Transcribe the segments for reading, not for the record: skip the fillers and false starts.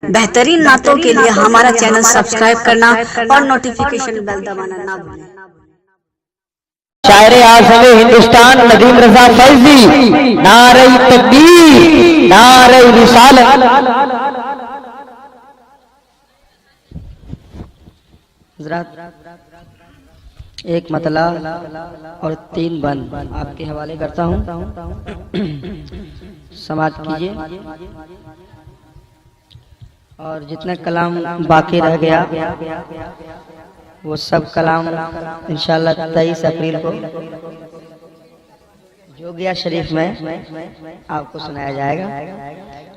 बेहतरीन नातों के लिए हमारा चैनल सब्सक्राइब करना और नोटिफिकेशन बेल दबाना ना भूलें। शायर आज़म हिंदुस्तान नदीम रजा फैजी, नारे तकबीर, नारे रिसालत। एक मतला और 3 बंद आपके हवाले करता हूँ, समाप्त कीजिए। और जितने कलाम बाकी रह गया वो सब कलाम इंशाअल्लाह 23 अप्रैल को जोगिया शरीफ में आपको सुनाया जाएगा।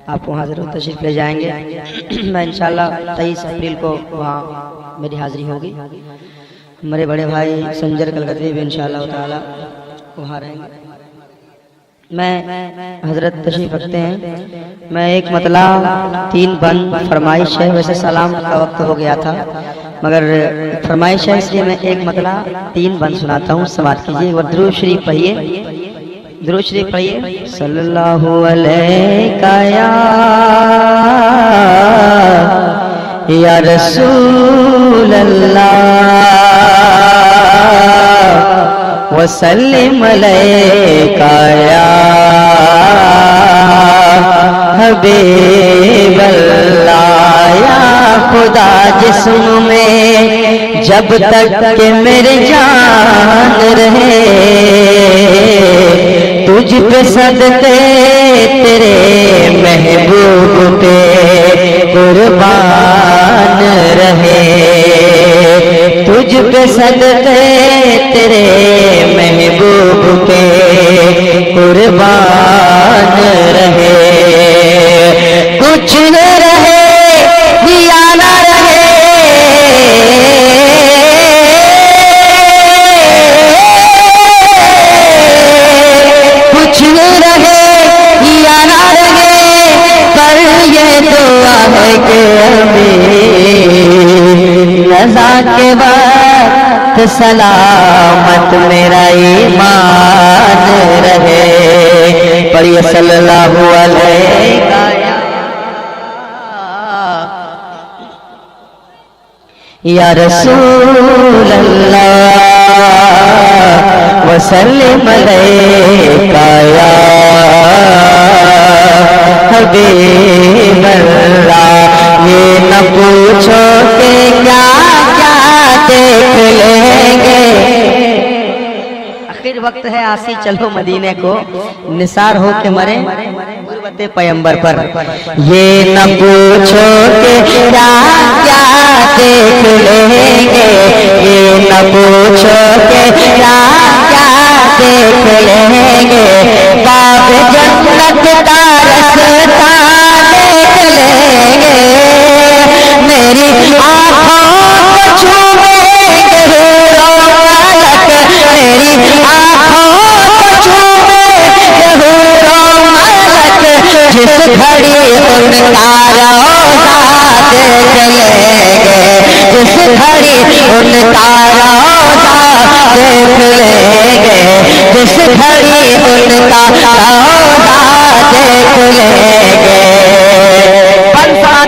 आप वहाँ जरूर तशरीफ ले जाएंगे। मैं इंशाअल्लाह 23 अप्रैल को वहाँ मेरी हाजिरी होगी। मेरे बड़े भाई संजर कलकत्ते भी इंशाअल्लाह ताला वहाँ रहेंगे। मैं हजरत तशरीफ रखते हैं। मैं एक मतला 3 बंद फरमाइश है, वैसे सलाम का वक्त हो गया था मगर फरमाइश है इसलिए मैं एक मतला 3 बंद सुनाता हूँ। समाप्त कीजिए और दुरूद शरीफ पढ़िए, दुरूद शरीफ पढ़िए। सल्लल्लाहु अलैका या रसूल अल्लाह वसल्लिम अलैका या हबीब अल्लाह। या खुदा जिस्म में जब तक के मेरे जान रहे, तुझ पे सदके तेरे महबूब पे कुर्बान रहे, तुझ पे सदके तेरे महबूब पे कुर्बान रहे। कुछ न रहे या न रहे, कुछ न रहे या न रहे, पर ये दुआ है कि रज़ा के बाद सलामत मेरा ईमान रहे। पढ़िए सल्लल्लाहु अलैहि या रसूल अल्लाह वसल्लिम अलैका या हबीब अल्लाह। ये न पूछो कि क्या क्या देख लेंगे, आखिर वक्त है आसी चलो मदीने को, निसार हो के मरे गुरबते पैगंबर पर। ये न पूछो कि क्या क्या देख लेंगे, ये न पूछो कि क्या क्या देख लेंगे, बाब जन्नत का रास्ता देख लेंगे, मेरी आँखों को छूएंगे हूरों मलक, मेरी आँखों को छूएंगे हूरों मलक, जिस घड़ी उनका रोज़ा देख लेंगे, जिस घड़ी उनका रोज़ा देख लेंगे, जिस घड़ी उनका रोज़ा देख लेंगे।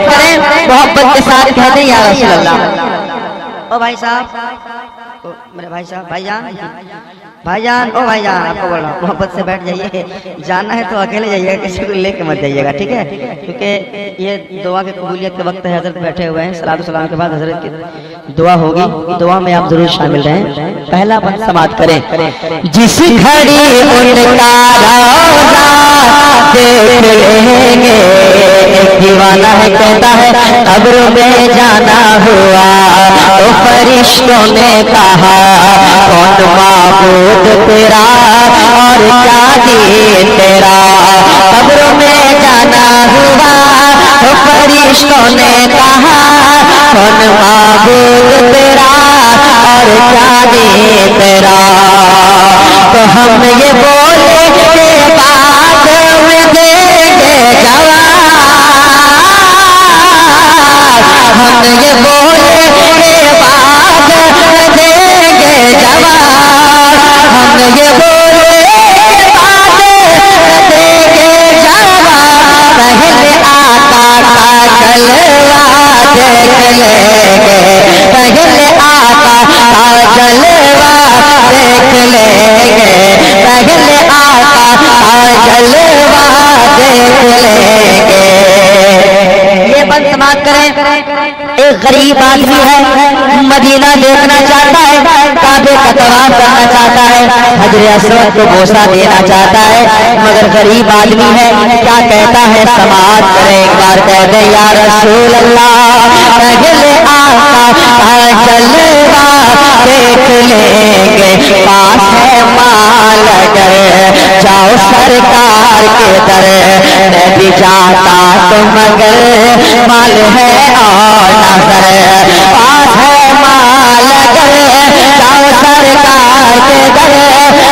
करें मोहब्बत के साथ कहते हैं या रसूल अल्लाह। ओ भाई साहब, मेरे भाई साहब, भाईजान, भाईजान, ओ भाईजान, आपको बोल रहा हूँ मोहब्बत से बैठ जाइए। जाना है तो अकेले जाइएगा, किसी को लेके मत जाइएगा, ठीक है? क्योंकि ये दुआ के कबूलियत के वक्त है। हजरत बैठे हुए हैं, सलातो सलाम के बाद हजरत की दुआ होगी, दुआ में आप जरूर शामिल रहें। पहला बंद समाप्त करें। जिस घड़ी उनका रोज़ा देख लेंगे, दीवाना है कहता है कब्र में जाना हुआ तो फरिश्तों ने कहा कौन माबूद तेरा और क्या दीन तेरा। कब्र में जाना हुआ तो फरिश्तों ने कहा कौन माबूद तेरा और क्या दीन तेरा। तो हम ये बोले के बाद में देंगे जवाब, हम ये बोले के बाद में देंगे जवाब, हम ये बोले के बाद में देंगे जवाब। पहले आका का जलवा देख लेंगे, पहले आका का जलवा देख लेंगे, पहले आका का जलवा देख लेंगे। ये बंद समाप्त करें। एक गरीब आदमी है, मदीना देखना चाहता है, काबे का तवाफ करना चाहता है, हजरे अस्वद को बोसा देना चाहता है, मगर गरीब आदमी है। क्या कहता है, समाअत करें, एक बार कह दे या रसूल अल्लाह, पहले आका का जलवा देख लेंगे, पास है माल अगर जाओ सरकार के दर, मैं भी जाता तो मगर माल है और नजर, पास है माल अगर जाओ सरकार के दर,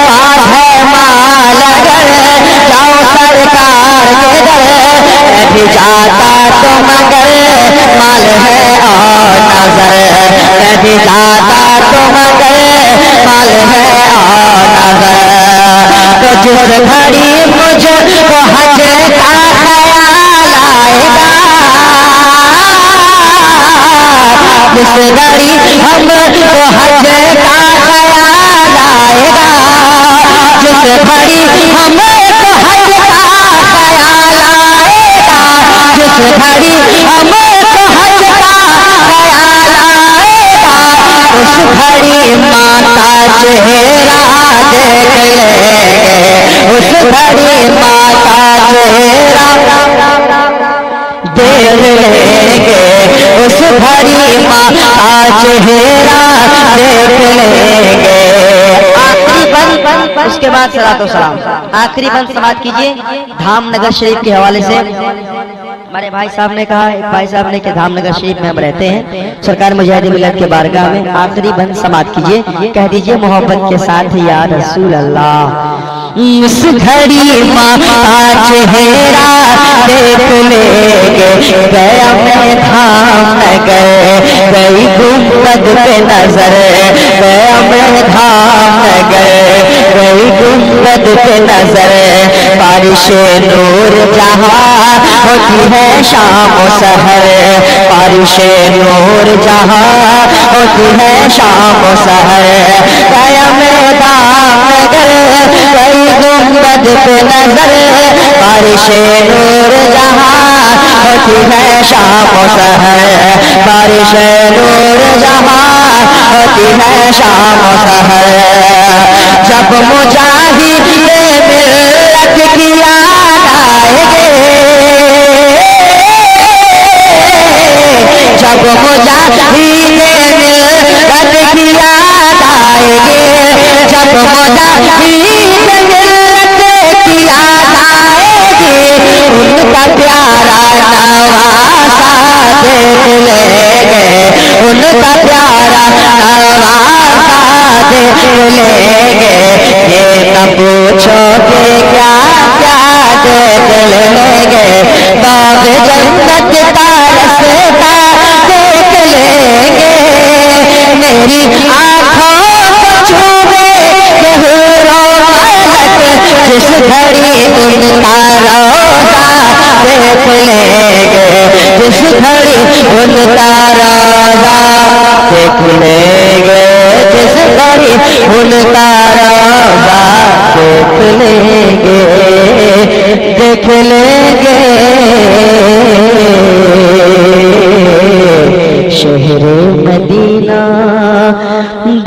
पास है माल अगर जाओ सरकार के दर, मैं भी जाता तो मगर माल है और नजर, मैं भी जाता तो मगर माल है और नजर। तो जिस घड़ी मुझको हज का ख्याल आएगा, जिस घड़ी हमको हज का ख्याल आएगा, जिस घड़ी हमको हज का ख्याल आएगा, जिस घड़ी हमको हज का ख्याल आएगा, उस घड़ी माता चेहरा देख लेंगे, उस घड़ी माता चेहरा देख लेंगे, उस घड़ी माता चेहरा देख लेंगे। आखिरी बंद, उसके बाद सलातो सलाम। आखिरी बंद समाप्त कीजिए धामनगर शरीफ के हवाले से। हमारे भाई साहब ने कहा, एक भाई साहब ने कि धामनगर शरीफ में हम रहते हैं, सरकार मुजाहिद मिल्लत के बारगाह में। आखिरी बंद समाप्त कीजिए, कह दीजिए मोहब्बत के साथ या रसूल अल्लाह। उस घड़ी माता चेहरा देख लेंगे, गया मैं धामनगर, गई गुंबद पे नजर, गया मैं धामनगर, गई गुंबद पे नजर, बारिश नूर जहाँ होती है शाम सहर, बारिश नूर जहाँ होती है शाम सहर, गया मैं धामनगर, गई गुंबद पे नजर, बारिश नूर जहाँ होती है शाम सहर, बारिश नूर जहाँ होती है शाम सहर। जब मुजाहिद मिल्लत की याद आएंगे, जब मुजाहिद मिल्लत की याद आएंगे, जब मुजाहिद मिल्लत की याद आएगी, उनका प्यारा नवासा देख लेंगे, उनका प्यारा नवासा देख लेंगे। ये न पूछोगे क्या क्या देख लेंगे, बाग जन्नत का रास्ता देख लेंगे, मेरी आँखों को छूने के हूरों मलक, जिस घड़ी उनका रोज़ा देख लेंगे, जिस घड़ी उनका रोज़ा देख लेंगे, जिस घड़ी उनका रोज़ा देख लेंगे, देख लेंगे। शहर मदीना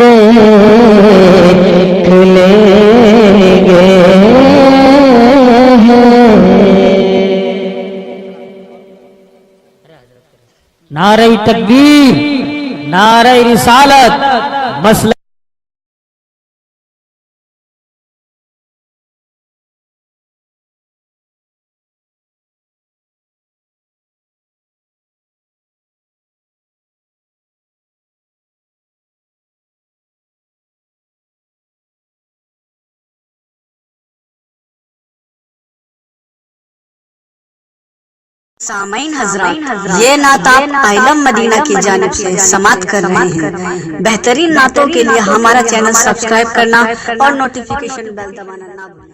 देख लेंगे। नारे तकबीर, नारे रिसालत, मसला सामाइन हजरात, ये नात आप आइलम मदीना की जानिब से समाप्त कर रहे हैं। बेहतरीन नातों के लिए हमारा चैनल सब्सक्राइब करना और नोटिफिकेशन बेल दबाना ना भूलें।